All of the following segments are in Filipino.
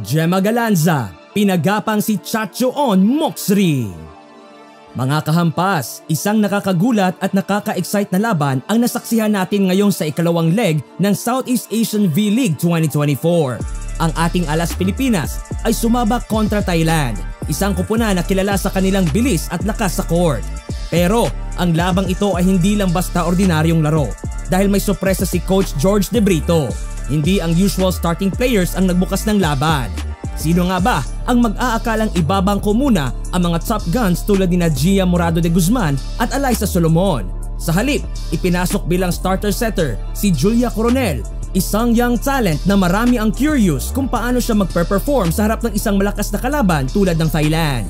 Gemma Galanza, pinagapang si Chachoon Moxrie. Mga kahampas, isang nakakagulat at nakaka-excite na laban ang nasaksihan natin ngayon sa ikalawang leg ng Southeast Asian V-League 2024. Ang ating Alas Pilipinas ay sumabak kontra Thailand, isang kupunan na kilala sa kanilang bilis at lakas sa court. Pero ang labang ito ay hindi lang basta ordinaryong laro dahil may sorpresa si Coach George De Brito. Hindi ang usual starting players ang nagbukas ng laban. Sino nga ba ang mag-aakalang ibabangko muna ang mga top guns tulad ni Gia Morado de Guzman at Alyssa Solomon? Sa halip, ipinasok bilang starter setter si Julia Coronel, isang young talent na marami ang curious kung paano siya magpe-perform sa harap ng isang malakas na kalaban tulad ng Thailand.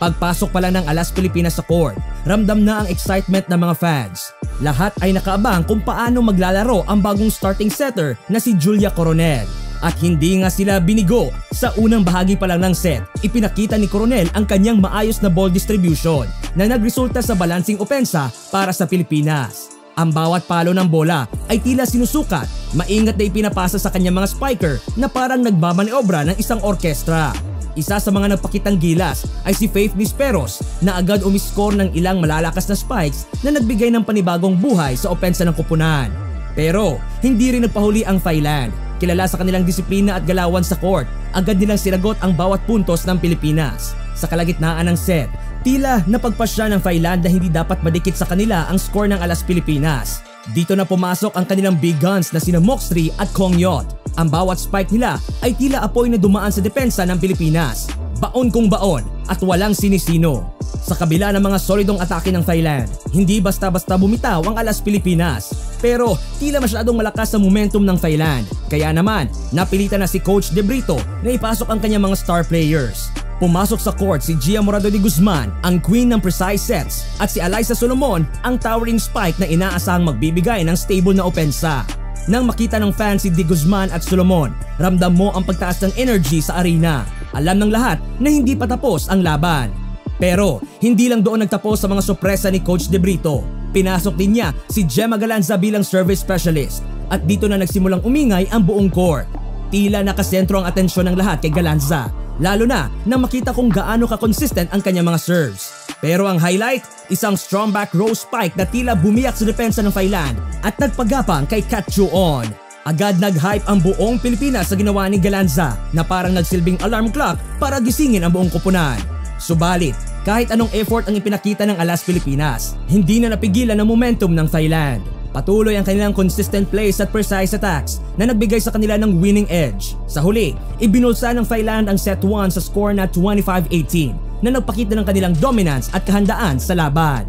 Pagpasok pa lang ng Alas Pilipinas sa court, ramdam na ang excitement ng mga fans. Lahat ay nakaabang kung paano maglalaro ang bagong starting setter na si Julia Coronel. At hindi nga sila binigo. Sa unang bahagi pa lang ng set, ipinakita ni Coronel ang kanyang maayos na ball distribution na nagresulta sa balancing opensa para sa Pilipinas. Ang bawat palo ng bola ay tila sinusukat, maingat na ipinapasa sa kanyang mga spiker na parang nagmamaniobra ng isang orkestra. Isa sa mga nagpakitang gilas ay si Faith Nisperos na agad umiscore ng ilang malalakas na spikes na nagbigay ng panibagong buhay sa opensa ng kupunan. Pero hindi rin nagpahuli ang Thailand. Kilala sa kanilang disiplina at galawan sa court, agad nilang sinagot ang bawat puntos ng Pilipinas. Sa kalagitnaan ng set, tila napagpasya ng Thailand na hindi dapat madikit sa kanila ang score ng Alas Pilipinas. Dito na pumasok ang kanilang big guns na sina Moxrie at Kongyot. Ang bawat spike nila ay tila apoy na dumaan sa depensa ng Pilipinas. Baon kung baon at walang sinisino. Sa kabila ng mga solidong atake ng Thailand, hindi basta-basta bumitaw ang Alas Pilipinas. Pero tila masyadong malakas ang momentum ng Thailand. Kaya naman, napilitan na si Coach De Brito na ipasok ang kanyang mga star players. Pumasok sa court si Gia Morado de Guzman, ang queen ng precise sets, at si Alyssa Solomon, ang towering spike na inaasahang magbibigay ng stable na opensa. Nang makita ng fans si De Guzman at Solomon, ramdam mo ang pagtaas ng energy sa arena. Alam ng lahat na hindi pa tapos ang laban. Pero hindi lang doon nagtapos sa mga sorpresa ni Coach De Brito. Pinasok din niya si Gemma Galanza bilang service specialist at dito na nagsimulang umingay ang buong court. Tila nakasentro ang atensyon ng lahat kay Galanza, lalo na nang makita kung gaano ka-consistent ang kanyang mga serves. Pero ang highlight, isang strong back row spike na tila bumiyak sa depensa ng Thailand at nagpagapang kay Chachoon. Agad nag-hype ang buong Pilipinas sa ginawa ni Galanza na parang nagsilbing alarm clock para gisingin ang buong koponan. Subalit, kahit anong effort ang ipinakita ng Alas Pilipinas, hindi na napigilan ang momentum ng Thailand. Patuloy ang kanilang consistent plays at precise attacks na nagbigay sa kanila ng winning edge. Sa huli, ibinulsa ng Thailand ang set 1 sa score na 25-18 na nagpakita ng kanilang dominance at kahandaan sa laban.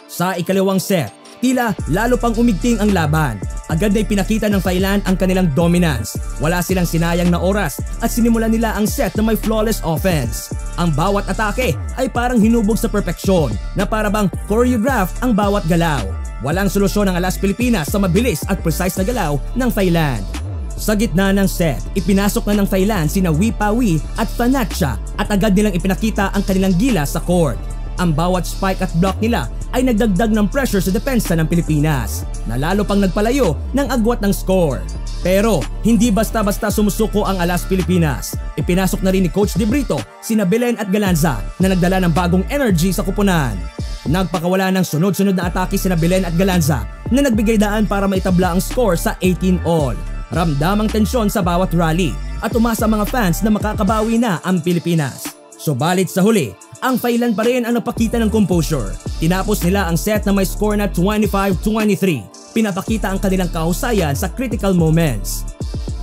Sa ikalawang set, tila lalo pang umigting ang laban. Agad na ipinakita ng Thailand ang kanilang dominance. Wala silang sinayang na oras at sinimulan nila ang set na may flawless offense. Ang bawat atake ay parang hinubog sa perfeksyon na parabang choreograph ang bawat galaw. Walang solusyon ng Alas Pilipinas sa mabilis at precise na galaw ng Thailand. Sa gitna ng set, ipinasok na ng Thailand sina Wipawi at Fanatia at agad nilang ipinakita ang kanilang gilas sa court. Ang bawat spike at block nila ay nagdagdag ng pressure sa depensa ng Pilipinas na lalo pang nagpalayo ng agwat ng score. Pero hindi basta-basta sumusuko ang Alas Pilipinas. Ipinasok na rin ni Coach De Brito sina Belen at Galanza na nagdala ng bagong energy sa kupunan. Nagpakawala ng sunod-sunod na atake sina Belen at Galanza na nagbigay daan para maitabla ang score sa 18-all. Ramdam ang tensyon sa bawat rally at umasa mga fans na makakabawi na ang Pilipinas. Subalit sa huli, ang Thailand pa rin ang napakita ng composure. Tinapos nila ang set na may score na 25-23. Pinapakita ang kanilang kahusayan sa critical moments.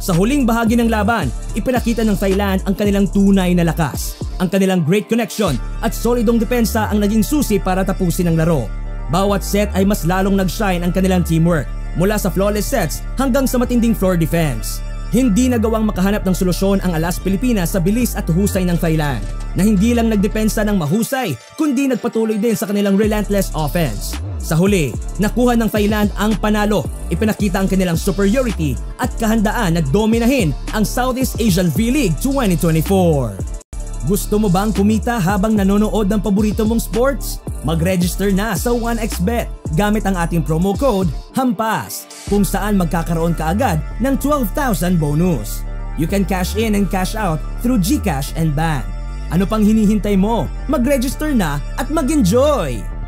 Sa huling bahagi ng laban, ipinakita ng Thailand ang kanilang tunay na lakas. Ang kanilang great connection at solidong depensa ang naging susi para tapusin ang laro. Bawat set ay mas lalong nag-shine ang kanilang teamwork, mula sa flawless sets hanggang sa matinding floor defense. Hindi nagawang makahanap ng solusyon ang Alas Pilipinas sa bilis at husay ng Thailand, na hindi lang nagdepensa ng mahusay kundi nagpatuloy din sa kanilang relentless offense. Sa huli, nakuha ng Thailand ang panalo. Ipinakita ang kanilang superiority at kahandaan na dominahin ang Southeast Asian V-League 2024. Gusto mo bang kumita habang nanonood ng paborito mong sports? Mag-register na sa 1xBet gamit ang ating promo code HAMPAS kung saan magkakaroon ka agad ng 12,000 bonus. You can cash in and cash out through GCash and Bank. Ano pang hinihintay mo? Mag-register na at mag-enjoy!